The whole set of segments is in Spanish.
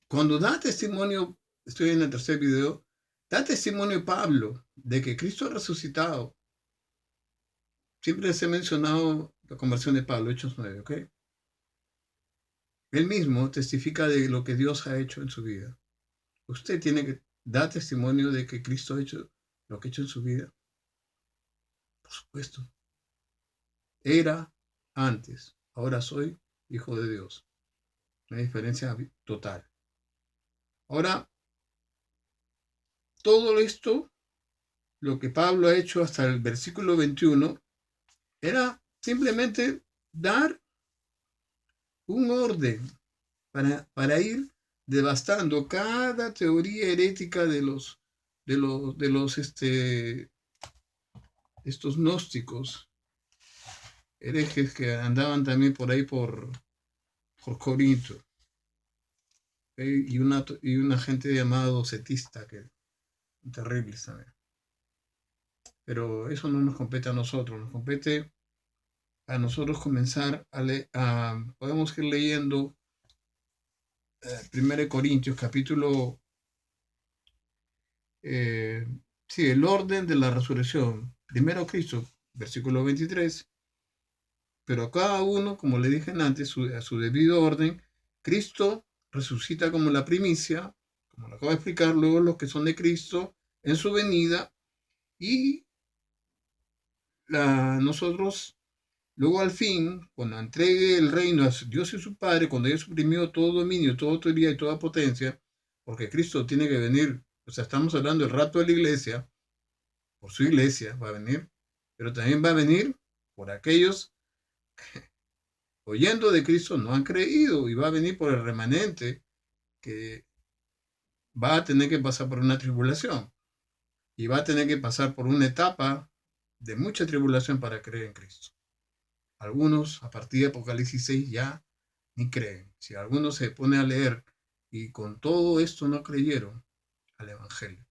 Cuando da testimonio, estoy en el tercer video, da testimonio Pablo de que Cristo ha resucitado. Siempre les he mencionado la conversión de Pablo, Hechos 9, ¿ok? Él mismo testifica de lo que Dios ha hecho en su vida. Usted tiene que dar testimonio de que Cristo ha hecho lo que ha hecho en su vida. Por supuesto. Era antes, ahora soy hijo de Dios. Una diferencia total. Ahora, todo esto, lo que Pablo ha hecho hasta el versículo 21, era simplemente dar un orden para ir devastando cada teoría herética de estos gnósticos herejes que andaban también por ahí por Corinto, ¿okay? Y una gente llamada docetista, que terribles también. Pero eso no nos compete a nosotros, nos compete a nosotros comenzar podemos ir leyendo 1 Corintios capítulo, eh, sí, el orden de la resurrección. Primero Cristo, versículo 23, pero a cada uno, como le dije antes, a su debido orden, Cristo resucita como la primicia, como lo acabo de explicar, luego los que son de Cristo en su venida, y nosotros, luego al fin, cuando entregue el reino a Dios y su Padre, cuando haya suprimido todo dominio, toda autoridad y toda potencia, porque Cristo tiene que venir, o sea, estamos hablando del rapto de la iglesia, por su iglesia va a venir, pero también va a venir por aquellos oyendo de Cristo no han creído, y va a venir por el remanente que va a tener que pasar por una tribulación y va a tener que pasar por una etapa de mucha tribulación para creer en Cristo. Algunos a partir de Apocalipsis 6 ya ni creen. Si algunos se pone a leer y con todo esto no creyeron al Evangelio,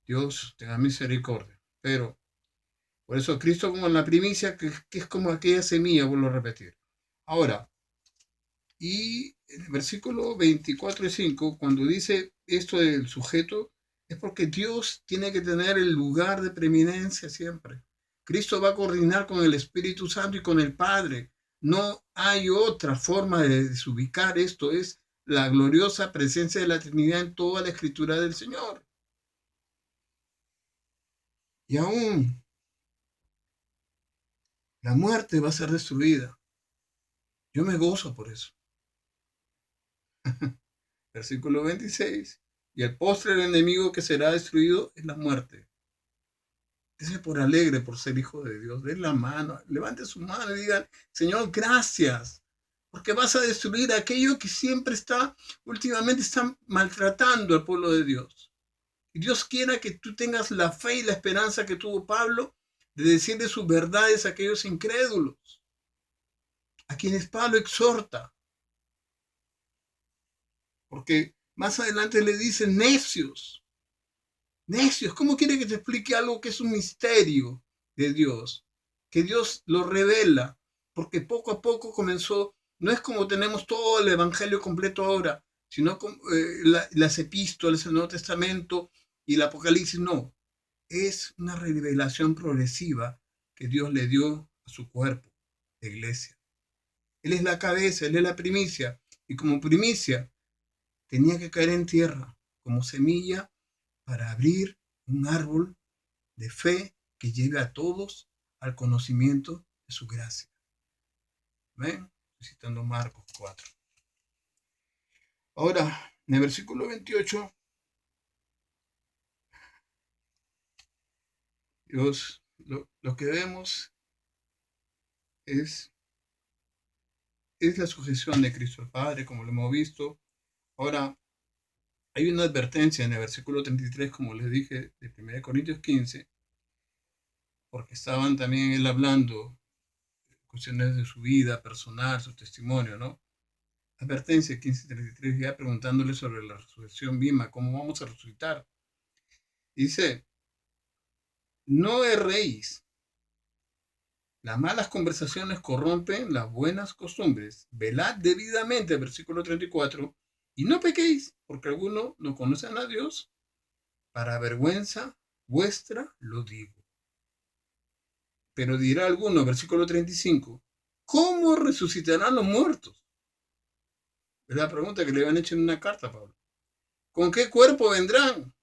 Dios tenga misericordia. Pero por eso Cristo como en la primicia, que es como aquella semilla, vuelvo a repetir. Ahora, y en el versículo 24 y 5, cuando dice esto del sujeto, es porque Dios tiene que tener el lugar de preeminencia siempre. Cristo va a coordinar con el Espíritu Santo y con el Padre. No hay otra forma de desubicar esto. Es la gloriosa presencia de la Trinidad en toda la escritura del Señor. Y aún la muerte va a ser destruida. Yo me gozo por eso. Versículo 26. Y el postre del enemigo que será destruido es la muerte. Dese por alegre por ser hijo de Dios. Den la mano, levante su mano y digan, Señor, gracias, porque vas a destruir aquello que últimamente está maltratando al pueblo de Dios. Y Dios quiera que tú tengas la fe y la esperanza que tuvo Pablo de decirle sus verdades a aquellos incrédulos, a quienes Pablo exhorta. Porque más adelante le dice necios. Necios, ¿cómo quiere que te explique algo que es un misterio de Dios? Que Dios lo revela, porque poco a poco comenzó, no es como tenemos todo el Evangelio completo ahora, sino las epístolas, el Nuevo Testamento y el Apocalipsis, no. Es una revelación progresiva que Dios le dio a su cuerpo, la iglesia. Él es la cabeza, Él es la primicia, y como primicia tenía que caer en tierra, como semilla, para abrir un árbol de fe que lleve a todos al conocimiento de su gracia. ¿Ven? Citando Marcos 4. Ahora, en el versículo 28, Dios, lo que vemos es, es la sujeción de Cristo al Padre, como lo hemos visto. Ahora, hay una advertencia en el versículo 33, como les dije, de 1 Corintios 15, porque estaban también él hablando cuestiones de su vida personal, su testimonio, ¿no? Advertencia 15:33, ya preguntándole sobre la resurrección misma, cómo vamos a resucitar. Dice, no erréis. Las malas conversaciones corrompen las buenas costumbres. Velad debidamente, versículo 34, Y no pequéis, porque algunos no conocen a Dios, para vergüenza vuestra lo digo. Pero dirá alguno, versículo 35, ¿cómo resucitarán los muertos? Es la pregunta que le habían hecho en una carta a Pablo. ¿Con qué cuerpo vendrán?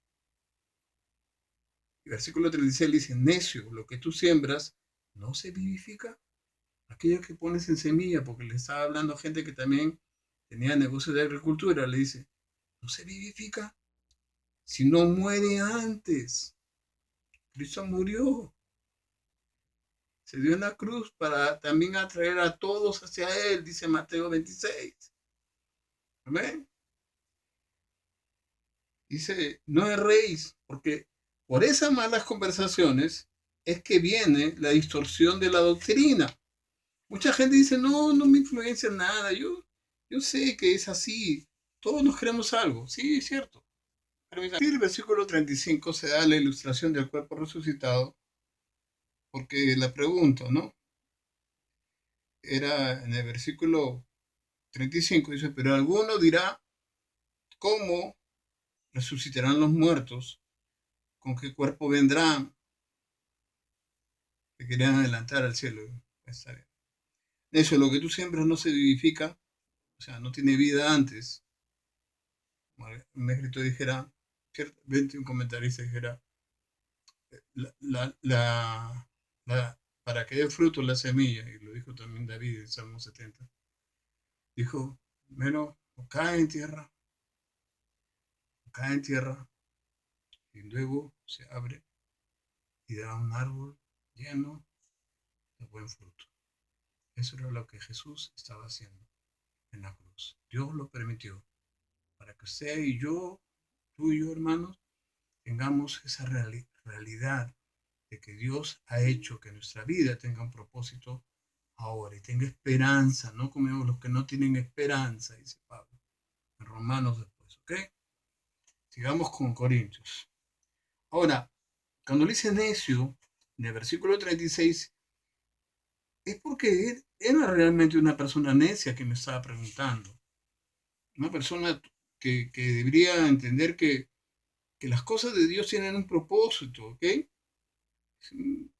Y versículo 36 dice, necio, lo que tú siembras no se vivifica. Aquello que pones en semilla, porque le estaba hablando a gente que también tenía negocios de agricultura, le dice, no se vivifica, si no muere antes. Cristo murió, se dio en la cruz para también atraer a todos hacia Él, dice Mateo 26. Amén. Dice, no erréis, porque por esas malas conversaciones es que viene la distorsión de la doctrina. Mucha gente dice, no, no me influencia en nada, yo sé que es así, todos nos creemos algo, sí, es cierto. Pero a partir del versículo 35 se da la ilustración del cuerpo resucitado, porque la pregunta, ¿no? Era en el versículo 35, dice, pero alguno dirá, ¿cómo resucitarán los muertos? ¿Con qué cuerpo vendrán? Que querían adelantar al cielo. Está bien. Eso, lo que tú siembras no se vivifica, o sea, no tiene vida antes. Un escritor dijera, un comentarista dijera, la, la, la, para que dé fruto la semilla, y lo dijo también David en Salmo 70, dijo, menos cae en tierra, y luego se abre y da un árbol lleno de buen fruto. Eso era lo que Jesús estaba haciendo en la cruz. Dios lo permitió para que usted y yo, tú y yo, hermanos, tengamos esa realidad de que Dios ha hecho que nuestra vida tenga un propósito ahora y tenga esperanza, no como los que no tienen esperanza, dice Pablo, en Romanos después, ¿ok? Sigamos con Corintios. Ahora, cuando le dice necio, en el versículo 36, es porque él era realmente una persona necia que me estaba preguntando. Una persona que debería entender que las cosas de Dios tienen un propósito, ¿ok? Un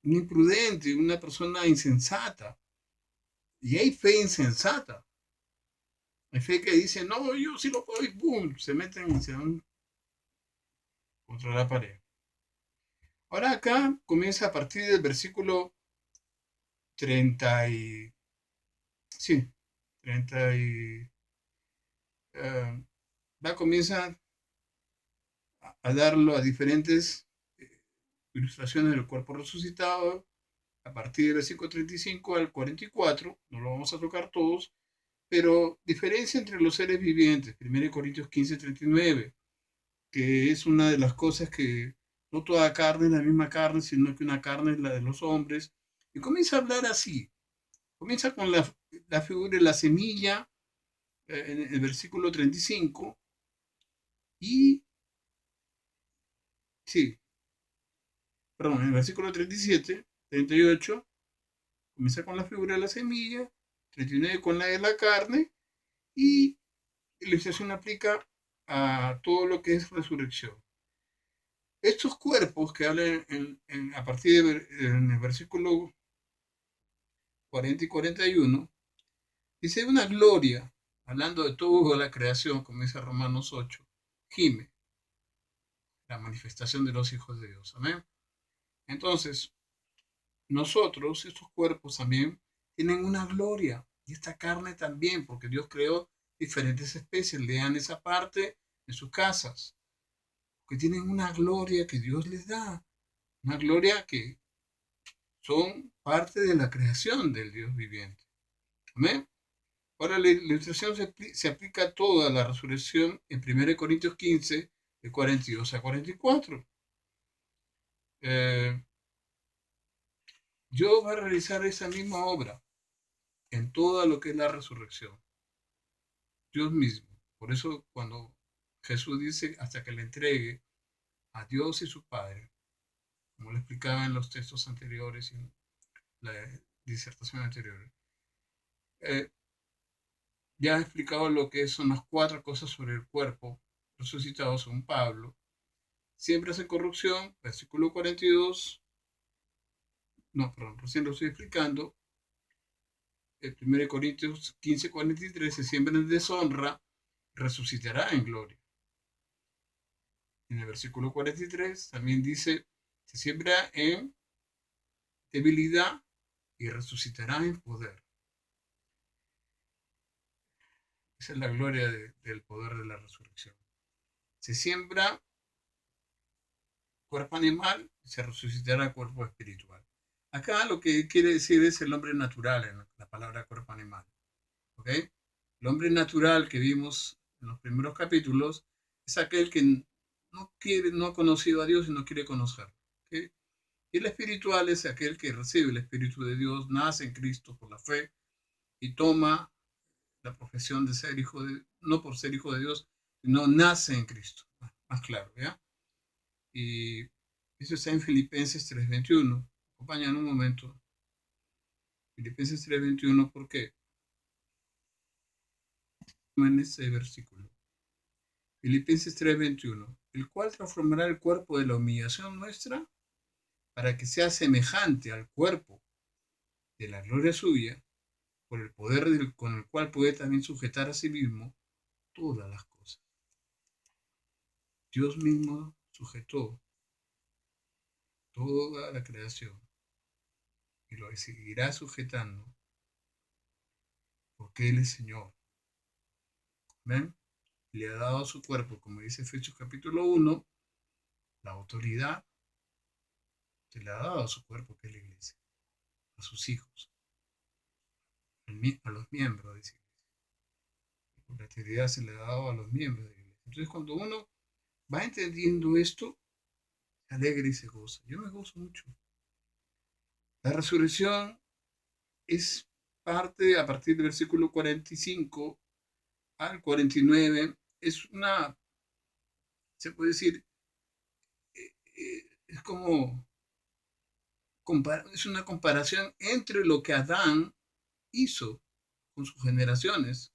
imprudente, una persona insensata. Y hay fe insensata. Hay fe que dice, no, yo sí lo puedo, y ¡boom! Se meten y se dan contra la pared. Ahora acá comienza a partir del versículo 30 y... Sí, 30 y... va, comienza a darlo a diferentes ilustraciones del cuerpo resucitado, a partir del versículo 35 al 44, no lo vamos a tocar todos, pero diferencia entre los seres vivientes, 1 Corintios 15, 39, que es una de las cosas que no toda carne es la misma carne, sino que una carne es la de los hombres, y comienza a hablar así, comienza con la figura de la semilla, en el versículo 35, y, sí, perdón, en el versículo 37, 38, comienza con la figura de la semilla, 39 con la de la carne, y la ilustración aplica a todo lo que es resurrección. Estos cuerpos que hablan a partir en el versículo 40 y 41, dice una gloria, hablando de toda la creación, como dice Romanos 8, gime, la manifestación de los hijos de Dios. Amén. Entonces, nosotros, estos cuerpos también, tienen una gloria, y esta carne también, porque Dios creó diferentes especies. Lean esa parte en sus casas, que tienen una gloria que Dios les da, una gloria que son parte de la creación del Dios viviente. Amén. Ahora la ilustración se aplica a toda la resurrección en 1 Corintios 15, de 42 a 44. Eh, Dios va a realizar esa misma obra en todo lo que es la resurrección. Dios mismo. Por eso cuando Jesús dice hasta que le entregue a Dios y su Padre, como lo explicaba en los textos anteriores y en la disertación anterior, eh, Ya he explicado lo que son las 4 cosas sobre el cuerpo resucitado según Pablo. Siempre hace corrupción, versículo 42. No, perdón, recién lo estoy explicando. El 1 Corintios 15:43, se siembra en deshonra, resucitará en gloria. En el versículo 43 también dice, se siembra en debilidad y resucitará en poder. Esa es la gloria del poder de la resurrección. Se siembra cuerpo animal y se resucitará cuerpo espiritual. Acá lo que quiere decir es el hombre natural en la palabra cuerpo animal. ¿Ok? El hombre natural que vimos en los primeros capítulos es aquel que no ha conocido a Dios y no quiere conocerlo. ¿Ok? Y el espiritual es aquel que recibe el Espíritu de Dios, nace en Cristo por la fe y toma la profesión de ser hijo de, no por ser hijo de Dios, sino nace en Cristo. Más claro, ¿ya? Y eso está en Filipenses 3:21. Acompáñame un momento. Filipenses 3:21, ¿por qué? En este versículo. Filipenses 3:21, el cual transformará el cuerpo de la humillación nuestra para que sea semejante al cuerpo de la gloria suya, por el poder con el cual puede también sujetar a sí mismo todas las cosas. Dios mismo sujetó toda la creación y lo seguirá sujetando porque Él es Señor. ¿Ven? Le ha dado a su cuerpo, como dice Efesios capítulo 1, la autoridad, se le ha dado a su cuerpo, que es la iglesia, a sus hijos, a los miembros de esa iglesia. La autoridad se le ha dado a los miembros de la iglesia. Entonces, cuando uno va entendiendo esto, se alegra y se goza. Yo me gozo mucho. La resurrección es parte, a partir del versículo 45 al 49, es una, se puede decir, es como, es una comparación entre lo que Adán hizo con sus generaciones,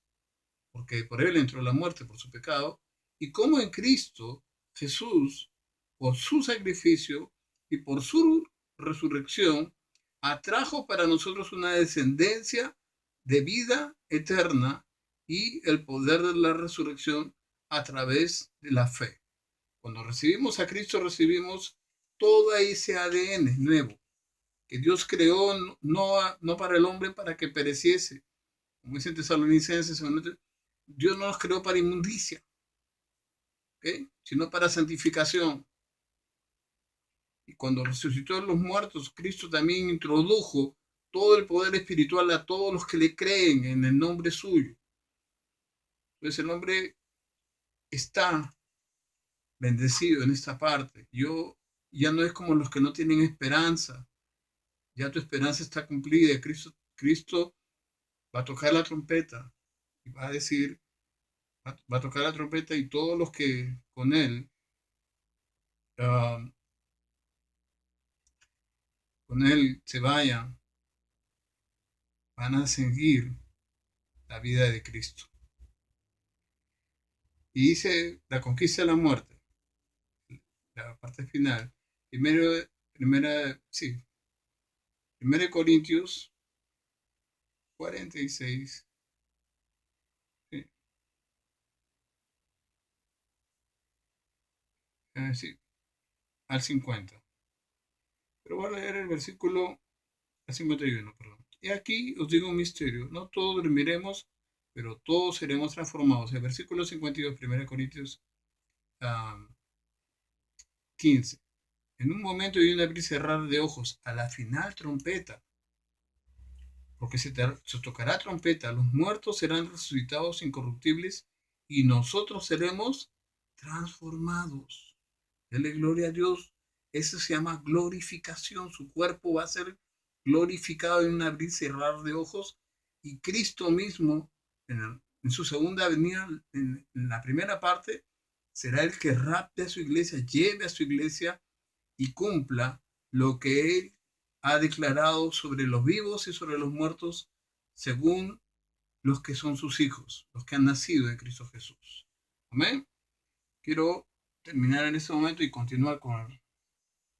porque por él entró la muerte por su pecado, y cómo en Cristo Jesús, por su sacrificio y por su resurrección, atrajo para nosotros una descendencia de vida eterna y el poder de la resurrección a través de la fe. Cuando recibimos a Cristo, recibimos todo ese ADN nuevo que Dios creó no para el hombre para que pereciese, como dicen Tesalonicenses, Dios no nos creó para inmundicia, ¿okay? Sino para santificación. Y cuando resucitó de los muertos, Cristo también introdujo todo el poder espiritual a todos los que le creen en el nombre suyo. Entonces el hombre está bendecido en esta parte. Yo ya no es como los que no tienen esperanza. Ya tu esperanza está cumplida. Cristo va a tocar la trompeta y va a decir, va a tocar la trompeta y todos los que con él, uh, con él se vayan, van a seguir la vida de Cristo. Y dice la conquista de la muerte, la parte final. Sí, 1 Corintios 46, sí, sí, al 50. Pero voy a leer el versículo al 51, perdón. Y aquí os digo un misterio, no todos dormiremos, pero todos seremos transformados. El versículo 52, 1 Corintios 15. En un momento y un abrir y cerrar de ojos, a la final trompeta, porque se tocará trompeta, los muertos serán resucitados incorruptibles y nosotros seremos transformados. Dele gloria a Dios. Eso se llama glorificación. Su cuerpo va a ser glorificado en un abrir y cerrar de ojos y Cristo mismo en su segunda venida, en la primera parte, será el que rapte a su iglesia, lleve a su iglesia y cumpla lo que Él ha declarado sobre los vivos y sobre los muertos según los que son sus hijos, los que han nacido de Cristo Jesús. Amén. Quiero terminar en este momento y continuar con